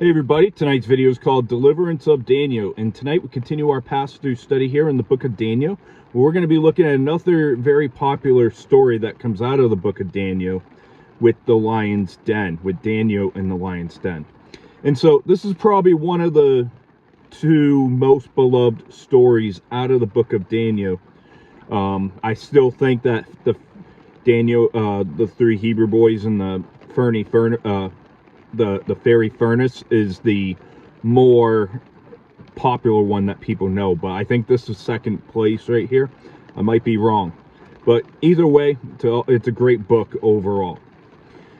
Hey everybody, tonight's video is called Deliverance of Daniel, and tonight we continue our pass-through study here in the book of Daniel, where we're going to be looking at another very popular story that comes out of the book of Daniel with the lion's den, with Daniel in the lion's den. And so this is probably one of the two most beloved stories out of the book of Daniel. I still think that the three Hebrew boys and the the fairy furnace is the more popular one that people know, but I think this is second place right here. I might be wrong, but either way, it's a great book overall.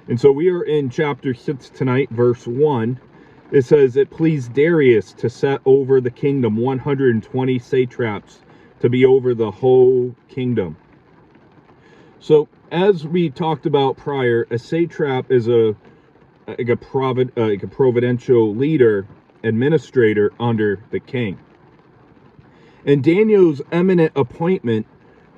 And so we are in chapter 6 tonight, verse 1. It says, "It pleased Darius to set over the kingdom 120 satraps to be over the whole kingdom." So as we talked about prior, a satrap is a providential leader, administrator under the king. And Daniel's eminent appointment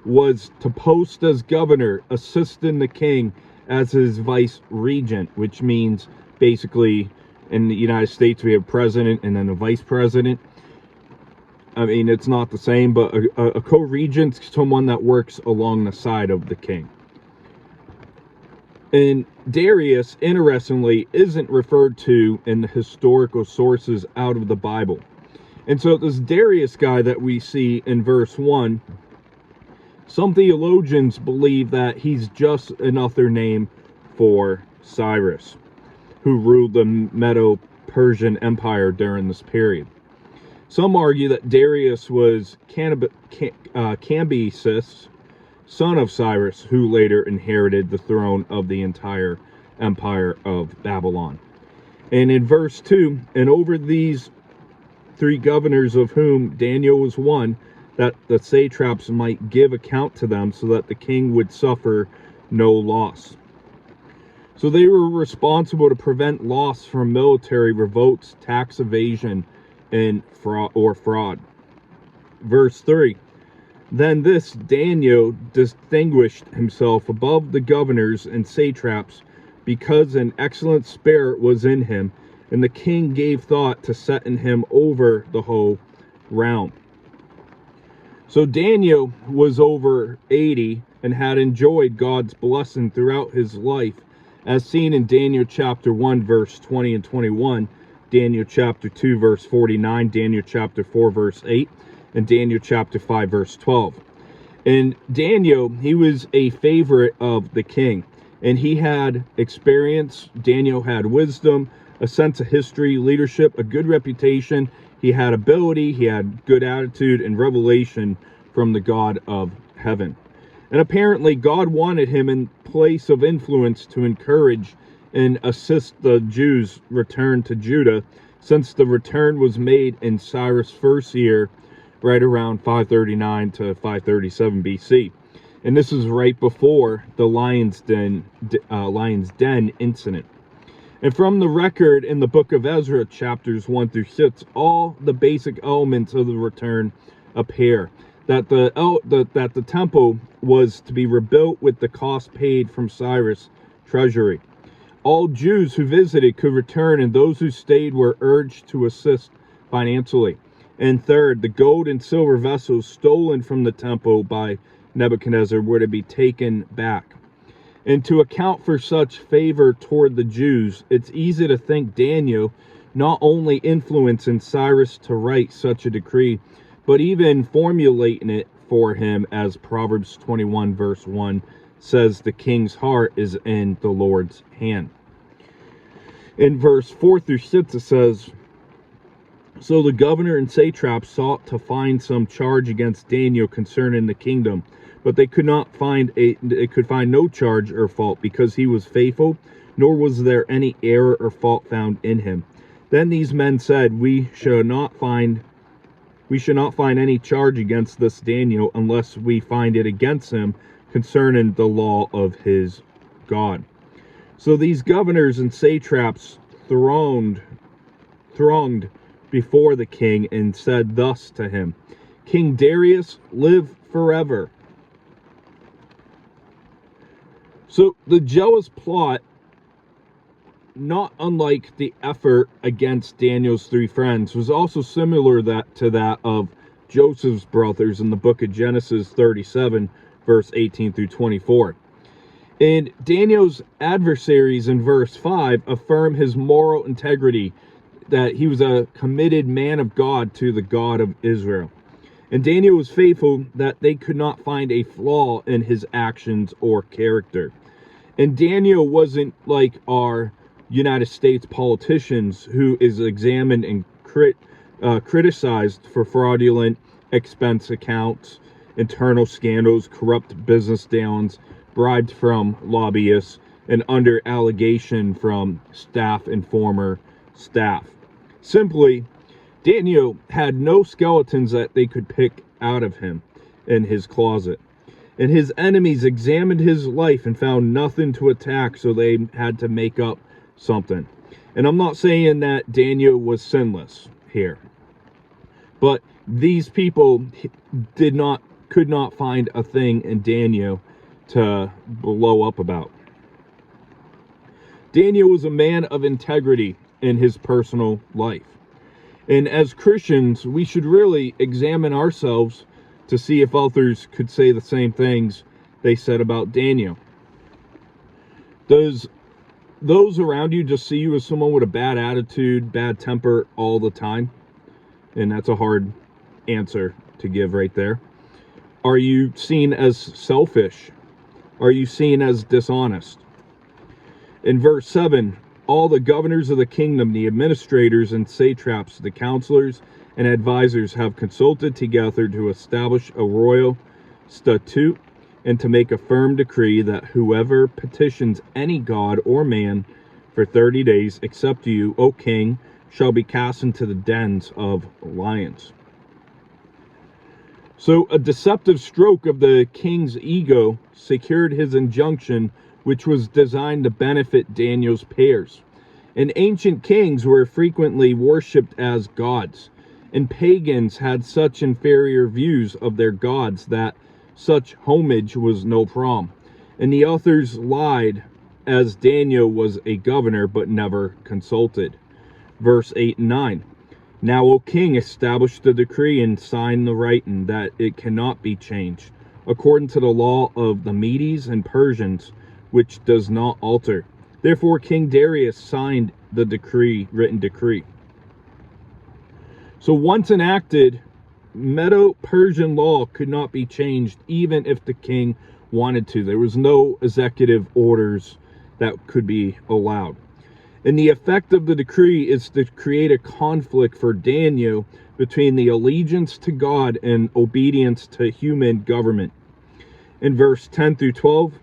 was to post as governor, assisting the king as his vice regent, which means basically in the United States we have president and then a vice president. I mean, it's not the same, but a co-regent is someone that works along the side of the king. And Darius, interestingly, isn't referred to in the historical sources out of the Bible. And so this Darius guy that we see in verse 1, some theologians believe that he's just another name for Cyrus, who ruled the Medo-Persian Empire during this period. Some argue that Darius was Cambyses, son of Cyrus, who later inherited the throne of the entire empire of Babylon. And in verse 2, "And over these three governors, of whom Daniel was one, that the satraps might give account to them, so that the king would suffer no loss." So they were responsible to prevent loss from military revolts, tax evasion, and fraud. Verse 3, "Then this Daniel distinguished himself above the governors and satraps, because an excellent spirit was in him, and the king gave thought to setting him over the whole realm." So Daniel was over 80 and had enjoyed God's blessing throughout his life, as seen in Daniel chapter 1 verse 20 and 21, Daniel chapter 2 verse 49, Daniel chapter 4 verse 8, and Daniel chapter 5 verse 12. And Daniel, he was a favorite of the king, and he had experience. Daniel had wisdom, a sense of history, leadership, a good reputation. He had ability, he had good attitude, and revelation from the God of heaven. And apparently God wanted him in place of influence to encourage and assist the Jews' return to Judah, since the return was made in Cyrus' first year, right around 539 to 537 BC. And this is right before the lion's den incident. And from the record in the book of Ezra, chapters 1 through 6, all the basic elements of the return appear. That the temple was to be rebuilt with the cost paid from Cyrus' treasury. All Jews who visited could return, and those who stayed were urged to assist financially. And third, the gold and silver vessels stolen from the temple by Nebuchadnezzar were to be taken back. And to account for such favor toward the Jews, it's easy to think Daniel not only influencing Cyrus to write such a decree, but even formulating it for him, as Proverbs 21 verse 1 says, "The king's heart is in the Lord's hand." In verse 4 through 6 it says, "So the governor and satraps sought to find some charge against Daniel concerning the kingdom, but they could find no charge or fault, because he was faithful, nor was there any error or fault found in him. Then these men said, we should not find any charge against this Daniel, unless we find it against him concerning the law of his God." So these governors and satraps thronged before the king and said thus to him, "King Darius, live forever." So the jealous plot not unlike the effort against Daniel's three friends, was also similar to that of Joseph's brothers in the book of Genesis 37, verse 18 through 24. And Daniel's adversaries in verse 5 affirm his moral integrity, that he was a committed man of God to the God of Israel. And Daniel was faithful, that they could not find a flaw in his actions or character. And Daniel wasn't like our United States politicians, who is examined and criticized for fraudulent expense accounts, internal scandals, corrupt business dealings, bribed from lobbyists, and under allegation from staff and former staff. Simply, Daniel had no skeletons that they could pick out of him in his closet. And his enemies examined his life and found nothing to attack, so they had to make up something. And I'm not saying that Daniel was sinless here, but these people could not find a thing in Daniel to blow up about. Daniel was a man of integrity in his personal life. And as Christians, we should really examine ourselves to see if others could say the same things they said about Daniel. Does those around you just see you as someone with a bad attitude, bad temper all the time? And that's a hard answer to give right there. Are you seen as selfish? Are you seen as dishonest? In verse 7, all the governors of the kingdom, the administrators and satraps, the counselors and advisors have consulted together to establish a royal statute and to make a firm decree that whoever petitions any god or man for 30 days, except you, O king, shall be cast into the dens of lions. So a deceptive stroke of the king's ego secured his injunction, which was designed to benefit Daniel's peers. And ancient kings were frequently worshipped as gods, and pagans had such inferior views of their gods that such homage was no problem. And the authors lied, as Daniel was a governor but never consulted. Verse 8 and 9. Now, O king, establish the decree and sign the writing, that it cannot be changed, according to the law of the Medes and Persians, which does not alter. Therefore King Darius signed the written decree. So once enacted, Medo-Persian law could not be changed, even if the king wanted to. There was no executive orders that could be allowed. And the effect of the decree is to create a conflict for Daniel between the allegiance to God and obedience to human government. In verse 10 through 12,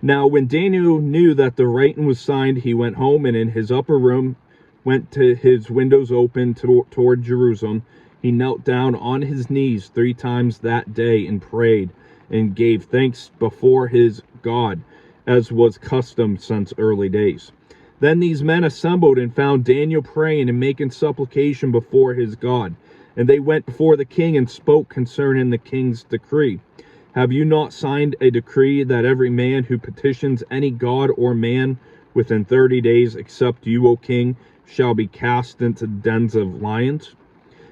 now when Daniel knew that the writing was signed, he went home, and in his upper room went to his windows open toward Jerusalem. He knelt down on his knees 3 times that day and prayed and gave thanks before his God, as was custom since early days. Then these men assembled and found Daniel praying and making supplication before his God. And they went before the king and spoke concerning the king's decree. Have you not signed a decree that every man who petitions any god or man within 30 days, except you, O king, shall be cast into dens of lions?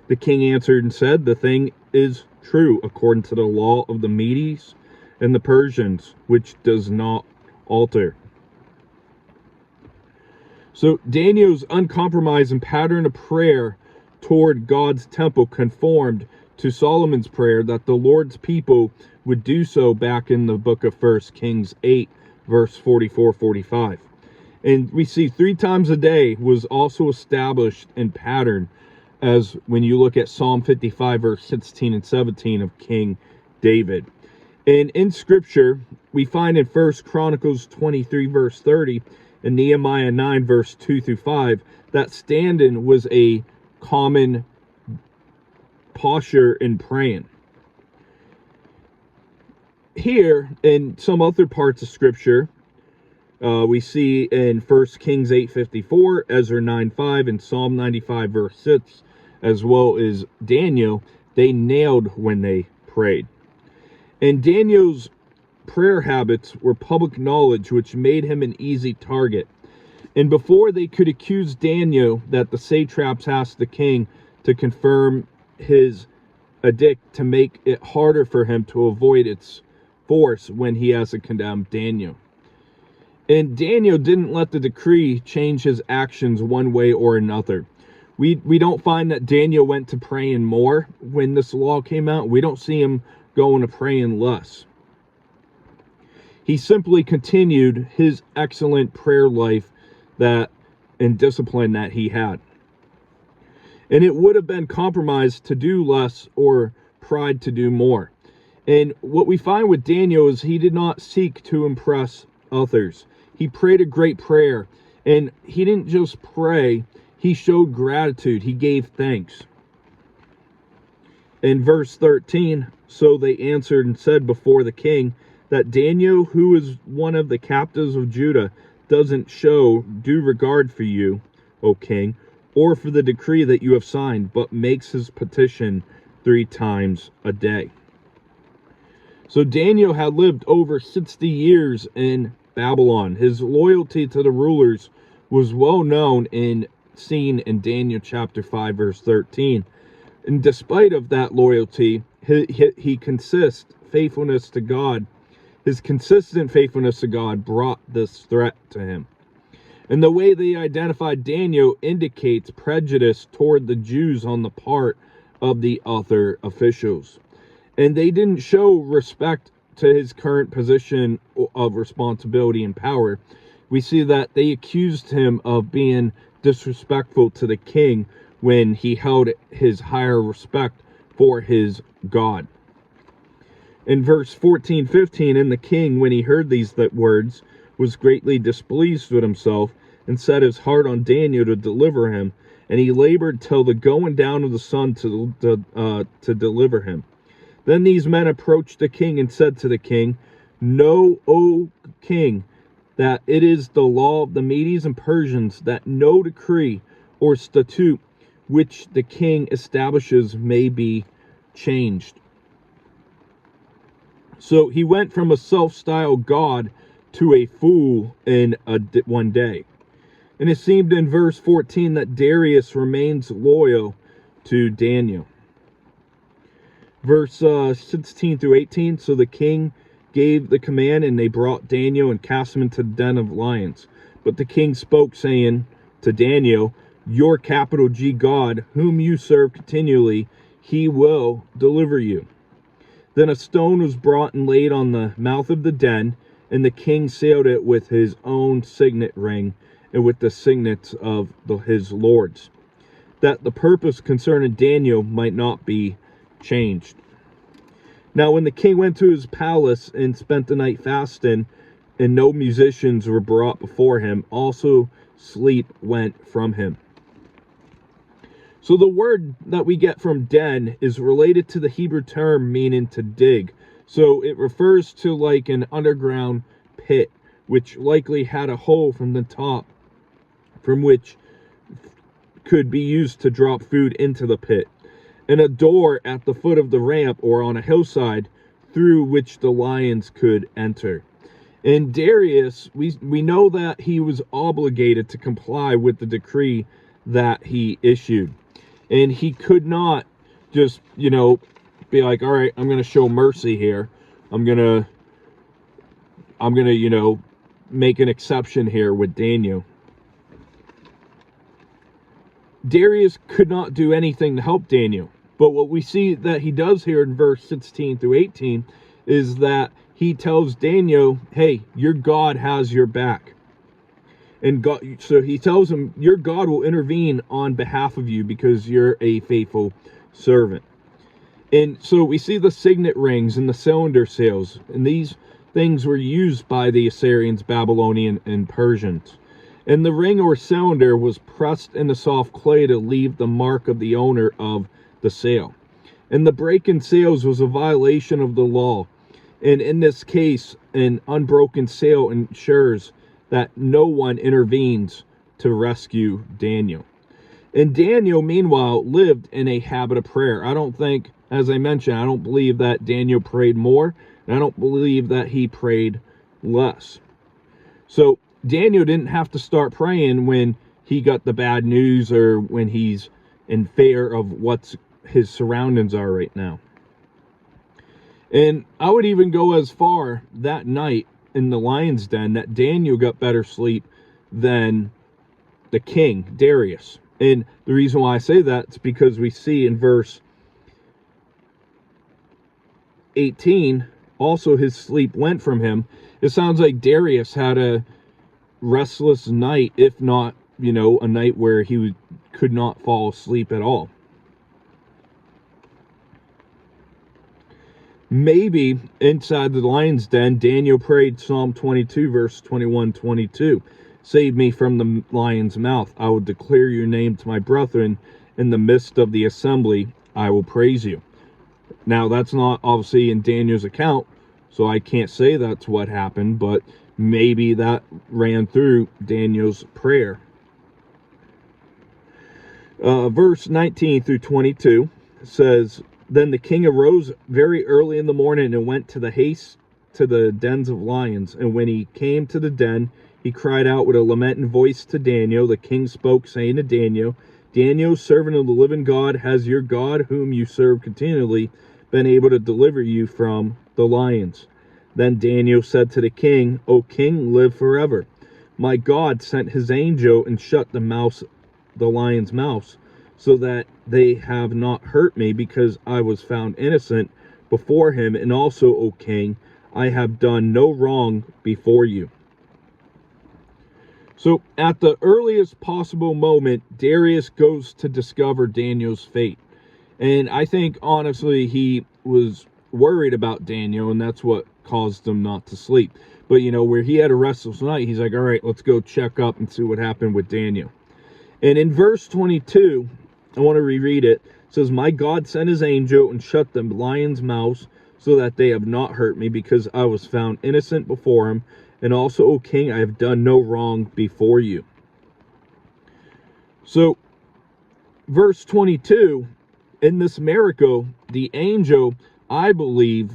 The king answered and said, the thing is true according to the law of the Medes and the Persians, which does not alter. So Daniel's uncompromising pattern of prayer toward God's temple conformed to Solomon's prayer that the Lord's people would do so back in the book of 1 Kings 8, verse 44-45. And we see 3 times a day was also established in pattern, as when you look at Psalm 55, verse 16 and 17 of King David. And in Scripture, we find in 1 Chronicles 23, verse 30, and Nehemiah 9, verse 2 through 5, that standing was a common posture in praying. Here, in some other parts of Scripture, we see in 1 Kings 8:54, Ezra 9:5, and Psalm 95, verse 6, as well as Daniel, they nailed when they prayed. And Daniel's prayer habits were public knowledge, which made him an easy target. And before they could accuse Daniel, that the satraps asked the king to confirm his edict to make it harder for him to avoid its force when he has to condemn Daniel. And Daniel didn't let the decree change his actions one way or another. We don't find that Daniel went to praying more when this law came out. We don't see him going to praying less. He simply continued his excellent prayer life and discipline that he had. And it would have been compromise to do less or pride to do more. And what we find with Daniel is he did not seek to impress others. He prayed a great prayer, and he didn't just pray, he showed gratitude. He gave thanks. In verse 13, so they answered and said before the king that Daniel, who is one of the captives of Judah, doesn't show due regard for you, O king, or for the decree that you have signed, but makes his petition 3 times a day. So Daniel had lived over 60 years in Babylon. His loyalty to the rulers was well known and seen in Daniel chapter 5 verse 13. And despite of that loyalty, he consistent faithfulness to God. His consistent faithfulness to God brought this threat to him. And the way they identified Daniel indicates prejudice toward the Jews on the part of the other officials. And they didn't show respect to his current position of responsibility and power. We see that they accused him of being disrespectful to the king when he held his higher respect for his God. In verse 14-15, and the king, when he heard these words, was greatly displeased with himself, and set his heart on Daniel to deliver him, and he labored till the going down of the sun to deliver him. Then these men approached the king and said to the king, Know, O king, that it is the law of the Medes and Persians that no decree or statute which the king establishes may be changed. So he went from a self-styled god to a fool in one day. And it seemed in verse 14 that Darius remains loyal to Daniel. Verse 16-18, so the king gave the command, and they brought Daniel and cast him into the den of lions. But the king spoke, saying to Daniel, Your capital G God, whom you serve continually, he will deliver you. Then a stone was brought and laid on the mouth of the den, and the king sealed it with his own signet ring and with the signets of his lords, that the purpose concerning Daniel might not be changed. Now when the king went to his palace and spent the night fasting, and no musicians were brought before him, also sleep went from him. So the word that we get from den is related to the Hebrew term meaning to dig. So it refers to like an underground pit, which likely had a hole from the top from which could be used to drop food into the pit, and a door at the foot of the ramp or on a hillside through which the lions could enter. And Darius, we know that he was obligated to comply with the decree that he issued. And he could not just, be like, all right, I'm going to show mercy here. I'm going to, make an exception here with Daniel. Darius could not do anything to help Daniel. But what we see that he does here in verse 16-18 is that he tells Daniel, hey, your God has your back. And God, so he tells him, your God will intervene on behalf of you because you're a faithful servant. And so we see the signet rings and the cylinder sails, and these things were used by the Assyrians, Babylonian, and Persians. And the ring or cylinder was pressed into soft clay to leave the mark of the owner of the sail. And the break in sails was a violation of the law. And in this case, an unbroken sail ensures that no one intervenes to rescue Daniel. And Daniel, meanwhile, lived in a habit of prayer. I don't think, as I mentioned, I don't believe that Daniel prayed more, and I don't believe that he prayed less. So Daniel didn't have to start praying when he got the bad news or when he's in fear of what his surroundings are right now. And I would even go as far that night in the lion's den that Daniel got better sleep than the king, Darius. And the reason why I say that is because we see in verse 18, also his sleep went from him. It sounds like Darius had a restless night, if not, a night where he could not fall asleep at all. Maybe inside the lion's den, Daniel prayed Psalm 22, verse 21-22. Save me from the lion's mouth. I will declare your name to my brethren. In the midst of the assembly, I will praise you. Now, that's not obviously in Daniel's account, so I can't say that's what happened, but maybe that ran through Daniel's prayer. Verse 19 through 22 says, Then the king arose very early in the morning and went to the dens of lions. And when he came to the den, he cried out with a lamenting voice to Daniel. The king spoke, saying to Daniel, Daniel, servant of the living God, has your God, whom you serve continually, been able to deliver you from the lions? Then Daniel said to the king, O king, live forever. My God sent his angel and shut the lion's mouth, so that they have not hurt me, because I was found innocent before him. And also, O king, I have done no wrong before you. So at the earliest possible moment, Darius goes to discover Daniel's fate. And I think, honestly, he was worried about Daniel, and that's what caused him not to sleep. But, where he had a restless night, he's like, all right, let's go check up and see what happened with Daniel. And in verse 22, I want to reread it. It says, My God sent his angel and shut the lions' mouths, so that they have not hurt me, because I was found innocent before him. And also, O king, I have done no wrong before you. So, verse 22, in this miracle, the angel, I believe,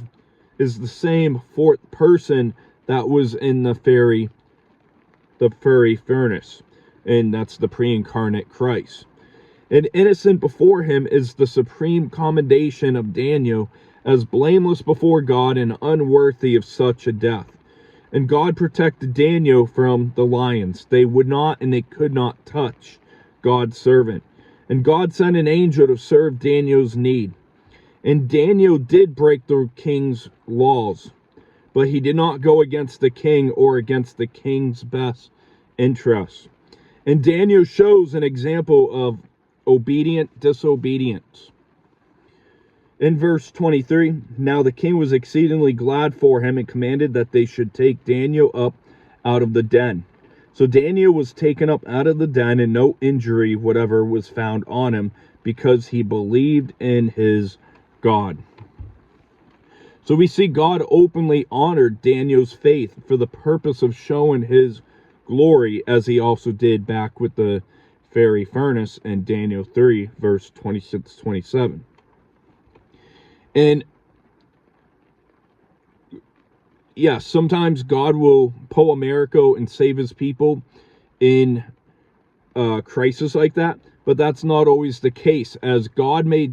is the same fourth person that was in the fiery furnace. And that's the pre-incarnate Christ. And innocent before him is the supreme commendation of Daniel as blameless before God and unworthy of such a death. And God protected Daniel from the lions. They would not and they could not touch God's servant. And God sent an angel to serve Daniel's need. And Daniel did break the king's laws, but he did not go against the king or against the king's best interests. And Daniel shows an example of obedient disobedience. In verse 23, Now the king was exceedingly glad for him and commanded that they should take Daniel up out of the den. So Daniel was taken up out of the den, and no injury whatever was found on him, because he believed in his God. So we see God openly honored Daniel's faith for the purpose of showing his glory, as he also did back with the fiery furnace in Daniel 3, verse 26-27. And yes, sometimes God will pull a miracle and save his people in a crisis like that, but that's not always the case, as God may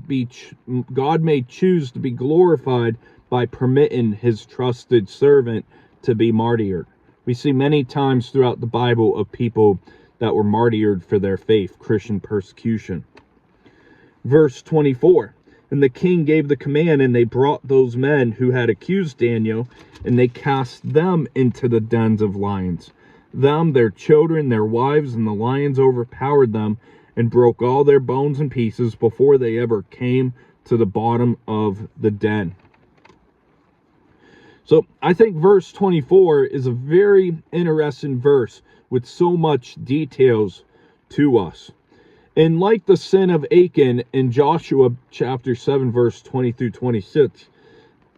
choose to be glorified by permitting his trusted servant to be martyred. We see many times throughout the Bible of people that were martyred for their faith, Christian persecution. Verse 24, And the king gave the command, and they brought those men who had accused Daniel, and they cast them into the dens of lions. Them, their children, their wives, and the lions overpowered them, and broke all their bones in pieces before they ever came to the bottom of the den. So I think verse 24 is a very interesting verse with so much details to us. And like the sin of Achan in Joshua chapter 7, verse 20-26,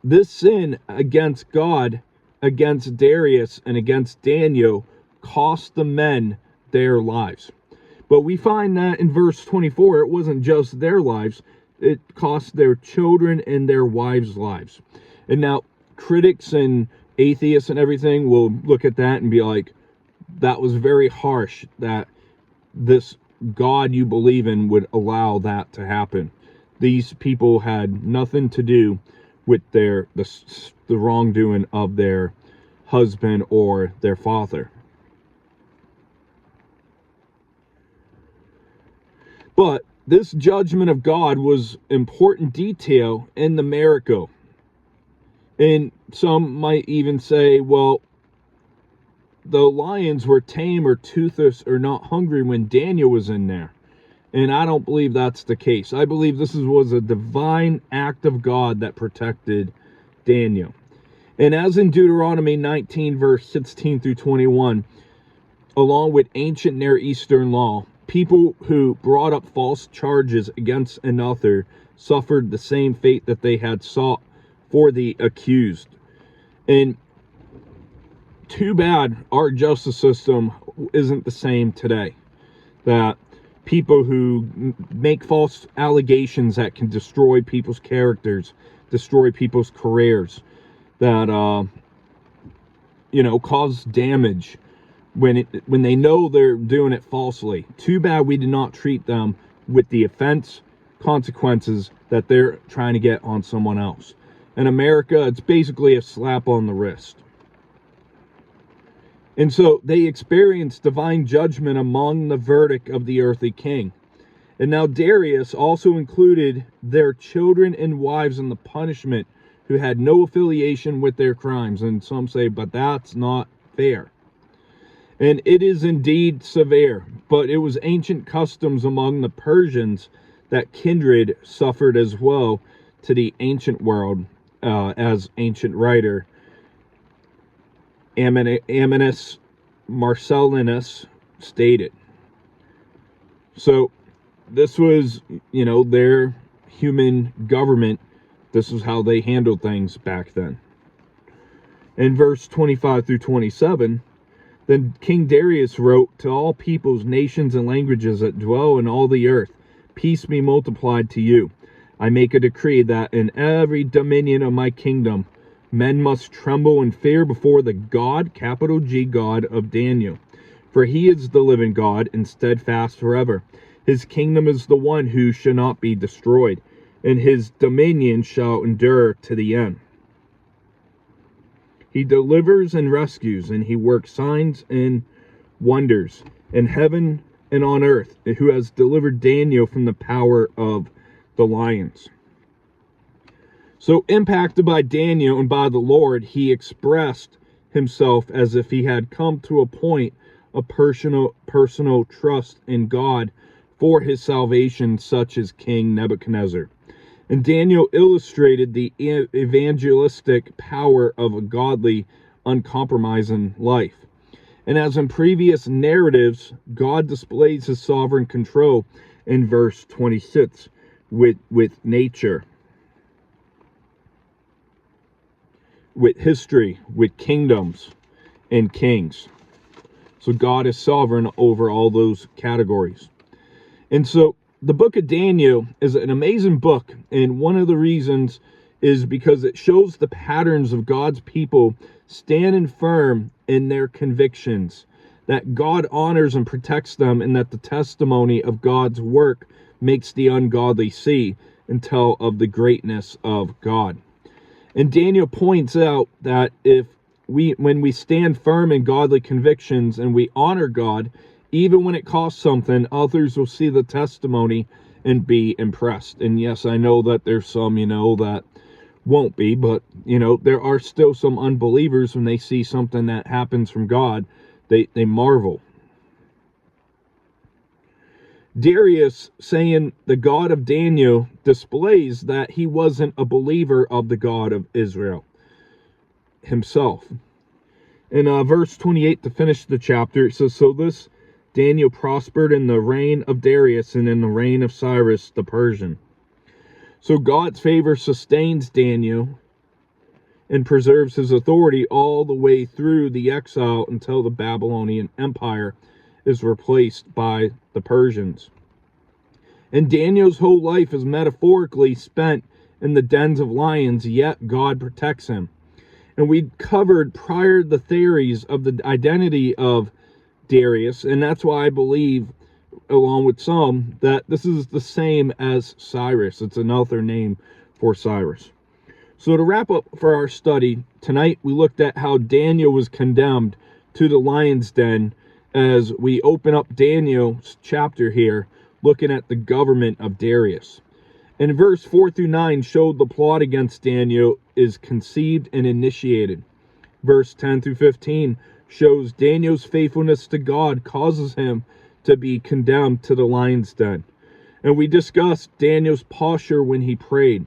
this sin against God, against Darius, and against Daniel cost the men their lives. But we find that in verse 24, it wasn't just their lives, it cost their children and their wives' lives. And now, critics and atheists and everything will look at that and be like, that was very harsh that this God you believe in would allow that to happen. These people had nothing to do with the wrongdoing of their husband or their father. But this judgment of God was important detail in the miracle. And some might even say, well, the lions were tame or toothless or not hungry when Daniel was in there. And I don't believe that's the case. I believe this was a divine act of God that protected Daniel. And as in Deuteronomy 19, verse 16 through 21, along with ancient Near Eastern law, people who brought up false charges against another suffered the same fate that they had sought for the accused. And too bad our justice system isn't the same today. That people who make false allegations that can destroy people's characters, destroy people's careers, that cause damage when they know they're doing it falsely. Too bad we did not treat them with the offense consequences that they're trying to get on someone else. In America, it's basically a slap on the wrist. And so they experienced divine judgment among the verdict of the earthly king. And now Darius also included their children and wives in the punishment who had no affiliation with their crimes. And some say, but that's not fair. And it is indeed severe, but it was ancient customs among the Persians that kindred suffered as well to the ancient world, as ancient writer Ammianus Marcellinus stated. So this was, their human government. This was how they handled things back then. In verse 25 through 27, then King Darius wrote to all peoples, nations, and languages that dwell in all the earth, peace be multiplied to you. I make a decree that in every dominion of my kingdom, men must tremble and fear before the God, capital G, God of Daniel. For he is the living God and steadfast forever. His kingdom is the one who shall not be destroyed, and his dominion shall endure to the end. He delivers and rescues, and he works signs and wonders in heaven and on earth, who has delivered Daniel from the power of the lions. So impacted by Daniel and by the Lord, he expressed himself as if he had come to a point of personal trust in God for his salvation, such as King Nebuchadnezzar. And Daniel illustrated the evangelistic power of a godly, uncompromising life. And as in previous narratives, God displays his sovereign control in verse 26 with nature, with history, with kingdoms and kings. So God is sovereign over all those categories. And so the book of Daniel is an amazing book, and one of the reasons is because it shows the patterns of God's people standing firm in their convictions, that God honors and protects them, and that the testimony of God's work makes the ungodly see and tell of the greatness of God. And Daniel points out that when we stand firm in godly convictions and we honor God, even when it costs something, others will see the testimony and be impressed. And yes, I know that there's some, that won't be, but, there are still some unbelievers when they see something that happens from God, they marvel. Darius, saying the God of Daniel, displays that he wasn't a believer of the God of Israel himself. In verse 28, to finish the chapter, it says, so this Daniel prospered in the reign of Darius and in the reign of Cyrus the Persian. So God's favor sustains Daniel and preserves his authority all the way through the exile until the Babylonian Empire is replaced by the Persians. And Daniel's whole life is metaphorically spent in the dens of lions, yet God protects him. And we covered prior the theories of the identity of Darius, and that's why I believe, along with some, that this is the same as Cyrus. It's another name for Cyrus. So to wrap up for our study tonight, we looked at how Daniel was condemned to the lion's den as we open up Daniel's chapter here, looking at the government of Darius. And verse 4 through 9 showed the plot against Daniel is conceived and initiated. Verse 10 through 15 shows Daniel's faithfulness to God causes him to be condemned to the lion's den. And we discussed Daniel's posture when he prayed.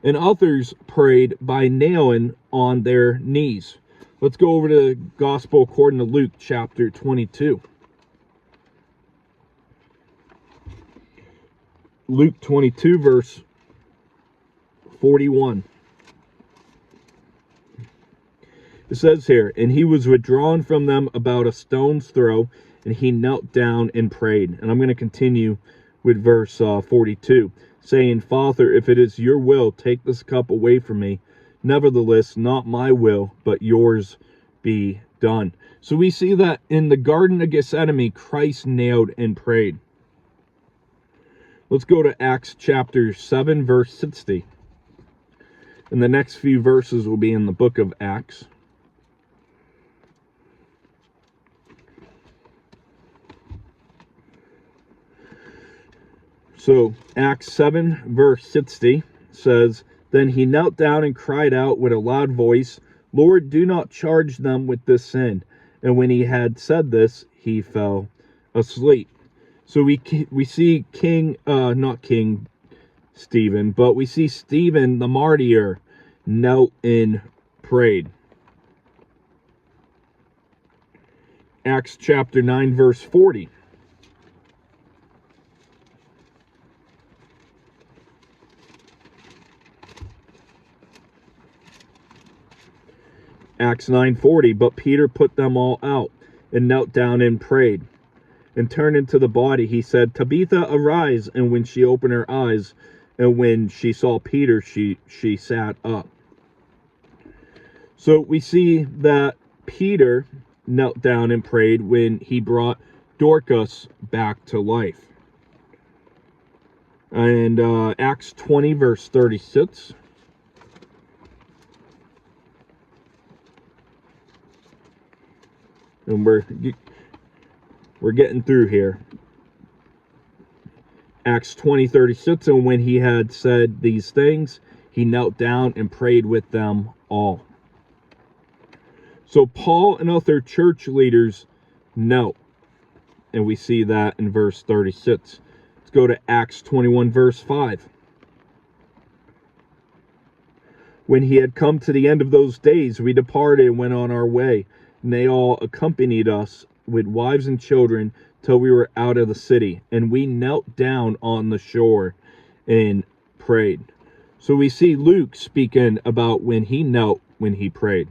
And others prayed by nailing on their knees. Let's go over to the Gospel according to Luke chapter 22. Luke 22 verse 41. It says here, and he was withdrawn from them about a stone's throw, and he knelt down and prayed. And I'm going to continue with verse 42, saying, Father, if it is your will, take this cup away from me. Nevertheless, not my will, but yours be done. So we see that in the Garden of Gethsemane, Christ knelt and prayed. Let's go to Acts chapter 7, verse 60. And the next few verses will be in the book of Acts. So Acts 7, verse 60 says, Then he knelt down and cried out with a loud voice, Lord, do not charge them with this sin. And when he had said this, he fell asleep. So we see not King Stephen, but we see Stephen the martyr knelt and prayed. Acts chapter 9, verse 40. Acts 9:40, but Peter put them all out and knelt down and prayed. And turning to the body, he said, Tabitha, arise. And when she opened her eyes, and when she saw Peter, she sat up. So we see that Peter knelt down and prayed when he brought Dorcas back to life. And Acts 20, verse 36. And we're getting through here. Acts 20:36, and when he had said these things, he knelt down and prayed with them all. So Paul and other church leaders knelt, and we see that in verse 36. Let's go to Acts 21, verse 5. When he had come to the end of those days, we departed and went on our way. And they all accompanied us with wives and children till we were out of the city. And we knelt down on the shore and prayed. So we see Luke speaking about when he knelt, when he prayed.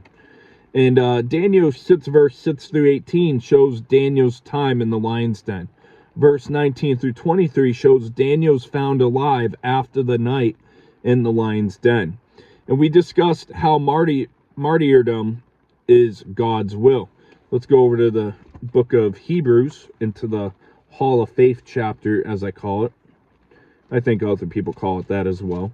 And Daniel 6, verse 6 through 18 shows Daniel's time in the lion's den. Verse 19 through 23 shows Daniel's found alive after the night in the lion's den. And we discussed how martyrdom is God's will. Let's go over to the book of Hebrews, into the Hall of Faith chapter, as I call it. I think other people call it that as well.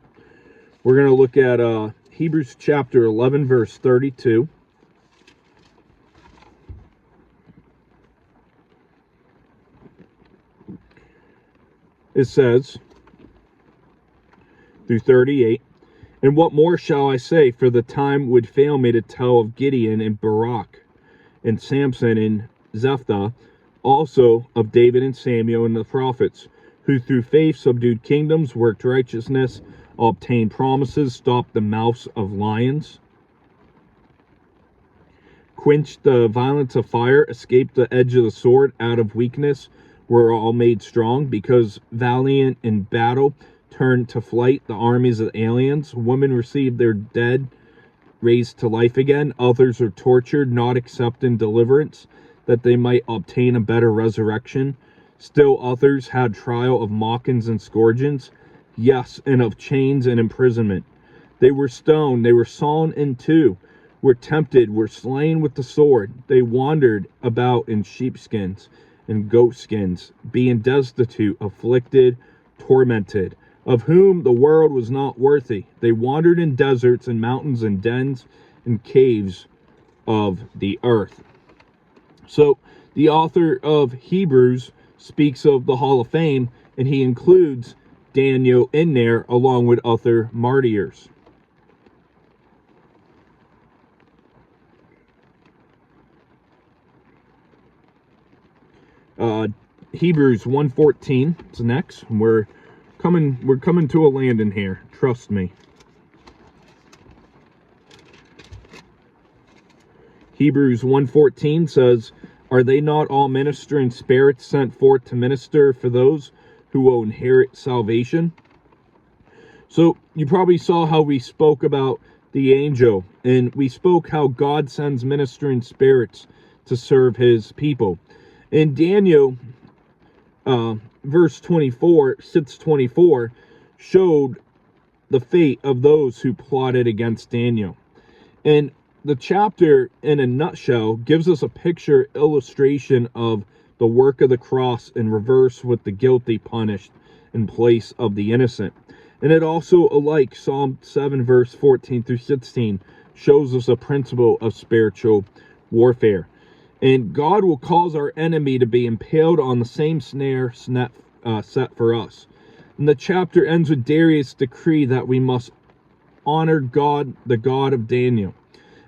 We're going to look at Hebrews chapter 11, verse 32. It says, through 38, And what more shall I say? For the time would fail me to tell of Gideon and Barak and Samson and Jephthah, also of David and Samuel and the prophets, who through faith subdued kingdoms, worked righteousness, obtained promises, stopped the mouths of lions, quenched the violence of fire, escaped the edge of the sword, out of weakness were all made strong, because valiant in battle turned to flight the armies of aliens. Women received their dead raised to life again. Others were tortured, not accepting deliverance, that they might obtain a better resurrection. Still others had trial of mockings and scourgings, yes, and of chains and imprisonment. They were stoned, they were sawn in two, were tempted, were slain with the sword. They wandered about in sheepskins and goatskins, being destitute, afflicted, tormented, of whom the world was not worthy. They wandered in deserts and mountains and dens and caves of the earth. So the author of Hebrews speaks of the Hall of Fame, and he includes Daniel in there along with other martyrs. Hebrews 1:14 is next. We're coming to a landing here. Trust me. Hebrews 1:14 says, "Are they not all ministering spirits sent forth to minister for those who will inherit salvation?" So you probably saw how we spoke about the angel, and we spoke how God sends ministering spirits to serve his people. In Daniel, verse 24, 6:24, showed the fate of those who plotted against Daniel. And the chapter, in a nutshell, gives us a picture illustration of the work of the cross in reverse, with the guilty punished in place of the innocent. And it also, like Psalm 7, verse 14 through 16, shows us a principle of spiritual warfare. And God will cause our enemy to be impaled on the same snare set for us. And the chapter ends with Darius' decree that we must honor God, the God of Daniel.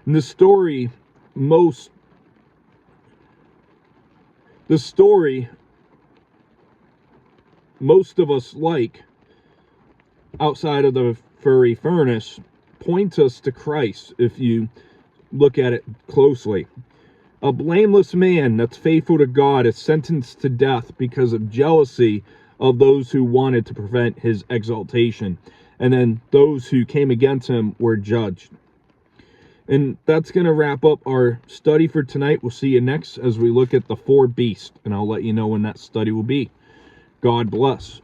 And the story most of us like, outside of the fiery furnace, points us to Christ if you look at it closely. A blameless man that's faithful to God is sentenced to death because of jealousy of those who wanted to prevent his exaltation. And then those who came against him were judged. And that's going to wrap up our study for tonight. We'll see you next as we look at the 4 beasts, and I'll let you know when that study will be. God bless.